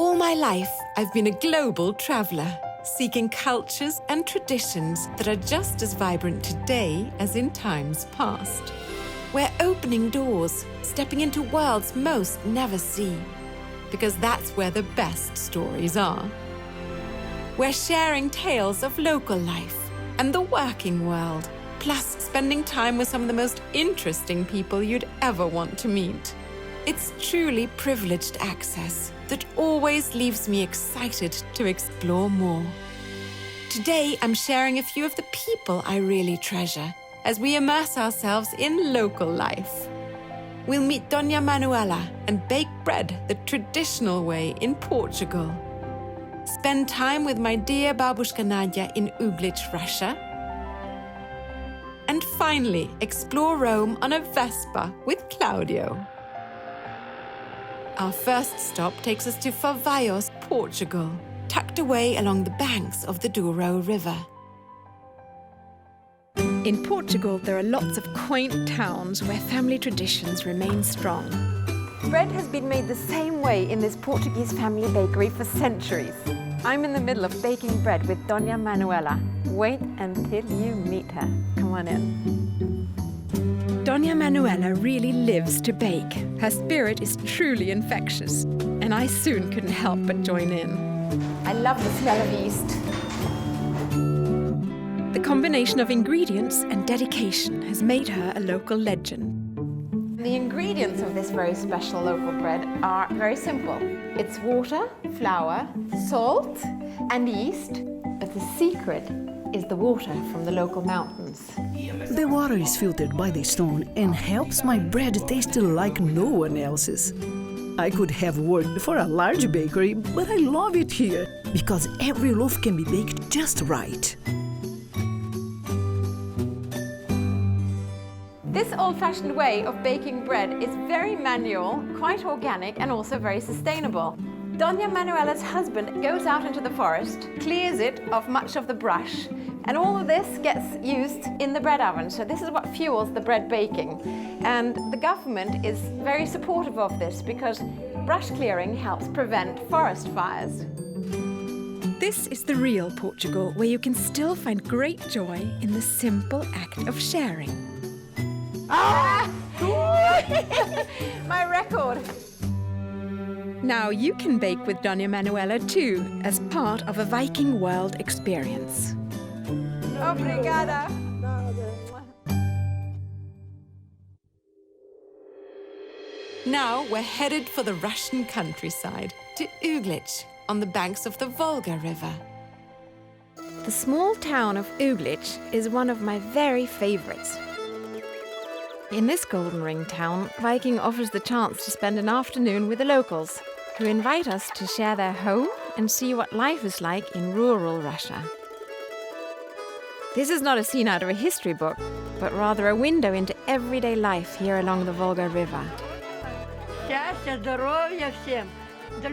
All my life, I've been a global traveler, seeking cultures and traditions that are just as vibrant today as in times past. We're opening doors, stepping into worlds most never see, because that's where the best stories are. We're sharing tales of local life and the working world, plus spending time with some of the most interesting people you'd ever want to meet. It's truly privileged access that always leaves me excited to explore more. Today, I'm sharing a few of the people I really treasure as we immerse ourselves in local life. We'll meet Dona Manuela and bake bread the traditional way in Portugal. Spend time with my dear babushka Nadya in Uglich, Russia. And finally, explore Rome on a Vespa with Claudio. Our first stop takes us to Fabios, Portugal, tucked away along the banks of the Volga River. In Portugal, there are lots of quaint towns where family traditions remain strong. Bread has been made the same way in this Portuguese family bakery for centuries. I'm in the middle of baking bread with Dona Manuela. Wait until you meet her. Come on in. Dona Manuela really lives to bake. Her spirit is truly infectious, and I soon couldn't help but join in. I love the smell of yeast. The combination of ingredients and dedication has made her a local legend. The ingredients of this very special local bread are very simple. It's water, flour, salt, and yeast. But the secret is the water from the local mountains. The water is filtered by the stone and helps my bread taste like no one else's. I could have worked for a large bakery, but I love it here because every loaf can be baked just right. This old-fashioned way of baking bread is very manual, quite organic, and also very sustainable. Dona Manuela's husband goes out into the forest, clears it of much of the brush, and all of this gets used in the bread oven. So this is what fuels the bread baking. And the government is very supportive of this because brush clearing helps prevent forest fires. This is the real Portugal, where you can still find great joy in the simple act of sharing. My record! Now you can bake with Dona Manuela too, as part of a Viking world experience. Obrigada! Now we're headed for the Russian countryside, to Uglich, on the banks of the Volga River. The small town of Uglich is one of my very favorites. In this Golden Ring town, Viking offers the chance to spend an afternoon with the locals, who invite us to share their home and see what life is like in rural Russia. This is not a scene out of a history book, but rather a window into everyday life here along the Volga River.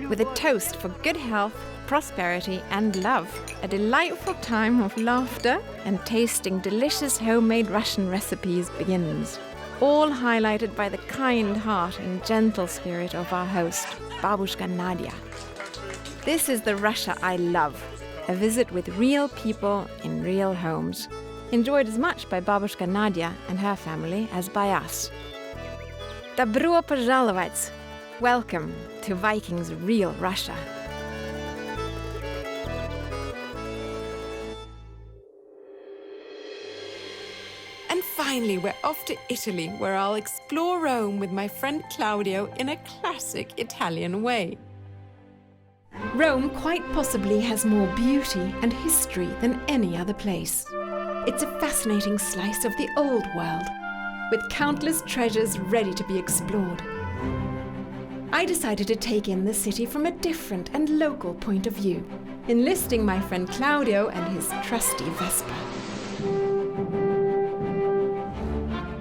With a toast for good health, prosperity and love, a delightful time of laughter and tasting delicious homemade Russian recipes begins. All highlighted by the kind heart and gentle spirit of our host, babushka Nadya. This is the Russia I love, a visit with real people in real homes, enjoyed as much by babushka Nadya and her family as by us. Добро пожаловать! Welcome to Viking's real Russia. And finally, we're off to Italy, where I'll explore Rome with my friend Claudio in a classic Italian way. Rome quite possibly has more beauty and history than any other place. It's a fascinating slice of the old world, with countless treasures ready to be explored. I decided to take in the city from a different and local point of view, enlisting my friend Claudio and his trusty Vespa.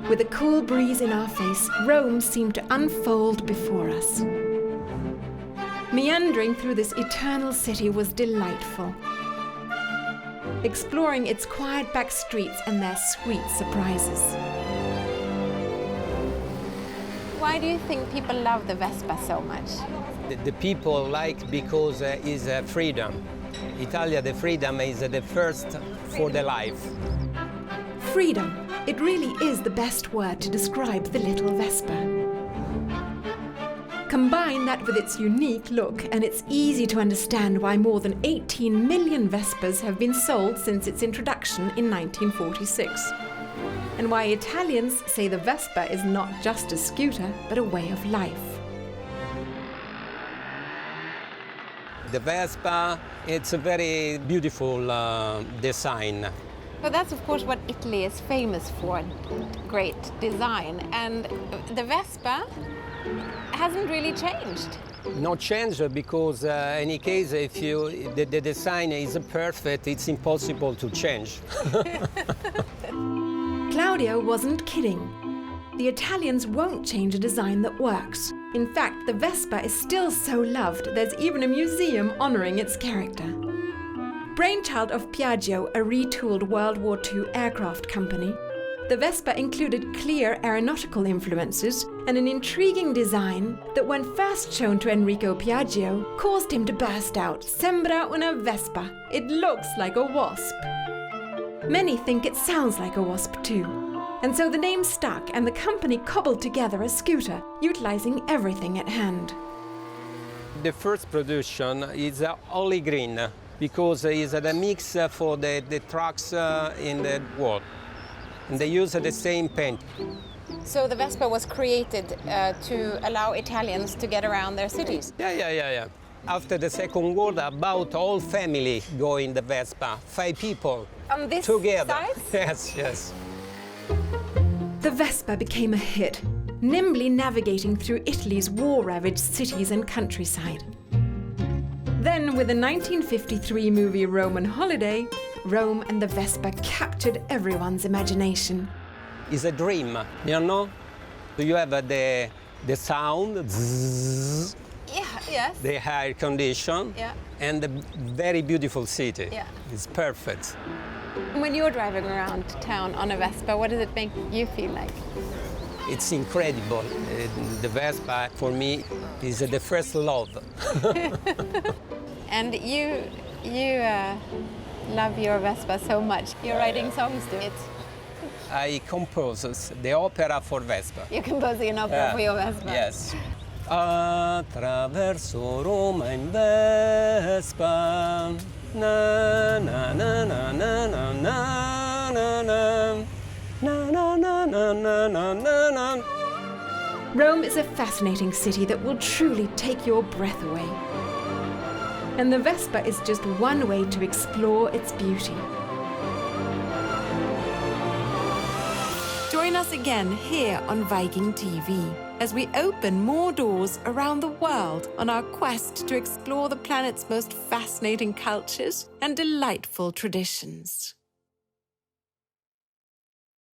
With a cool breeze in our face, Rome seemed to unfold before us. Meandering through this eternal city was delightful, exploring its quiet back streets and their sweet surprises. Why do you think people love the Vespa so much? The people like because is freedom. Italia, the freedom is the first for the life. Freedom. It really is the best word to describe the little Vespa. Combine that with its unique look, and it's easy to understand why more than 18 million Vespas have been sold since its introduction in 1946. And why Italians say the Vespa is not just a scooter, but a way of life. The Vespa, it's a very beautiful design. But that's, of course, what Italy is famous for, great design. And the Vespa hasn't really changed. Not change because in any case, if the design is perfect, it's impossible to change. Claudio wasn't kidding. The Italians won't change a design that works. In fact, the Vespa is still so loved, there's even a museum honoring its character. Brainchild of Piaggio, a retooled World War II aircraft company, the Vespa included clear aeronautical influences and an intriguing design that, when first shown to Enrico Piaggio, caused him to burst out, "Sembra una Vespa. It looks like a wasp." Many think it sounds like a wasp too. And so the name stuck, and the company cobbled together a scooter, utilizing everything at hand. The first production is only green because it's a mix for the trucks in the world. And they use the same paint. So the Vespa was created to allow Italians to get around their cities. Yeah. After the Second World, about all family go in the Vespa, 5 people On this together. size? Yes. The Vespa became a hit, nimbly navigating through Italy's war-ravaged cities and countryside. Then, with the 1953 movie Roman Holiday, Rome and the Vespa captured everyone's imagination. It's a dream, you know? You have the sound, zzz, Yeah, yes. the air condition, Yeah. and the very beautiful city. Yeah. It's perfect. When you're driving around town on a Vespa, what does it make you feel like? It's incredible. The Vespa, for me, is the first love. And you love your Vespa so much. You're writing songs to it. I compose the opera for Vespa. You're composing an opera for your Vespa. Yes. Attraverso Roma in Vespa. Na na na na na na na na na na na na na na na. Rome is a fascinating city that will truly take your breath away. And the Vespa is just one way to explore its beauty. Join us again here on Viking.TV as we open more doors around the world on our quest to explore the planet's most fascinating cultures and delightful traditions.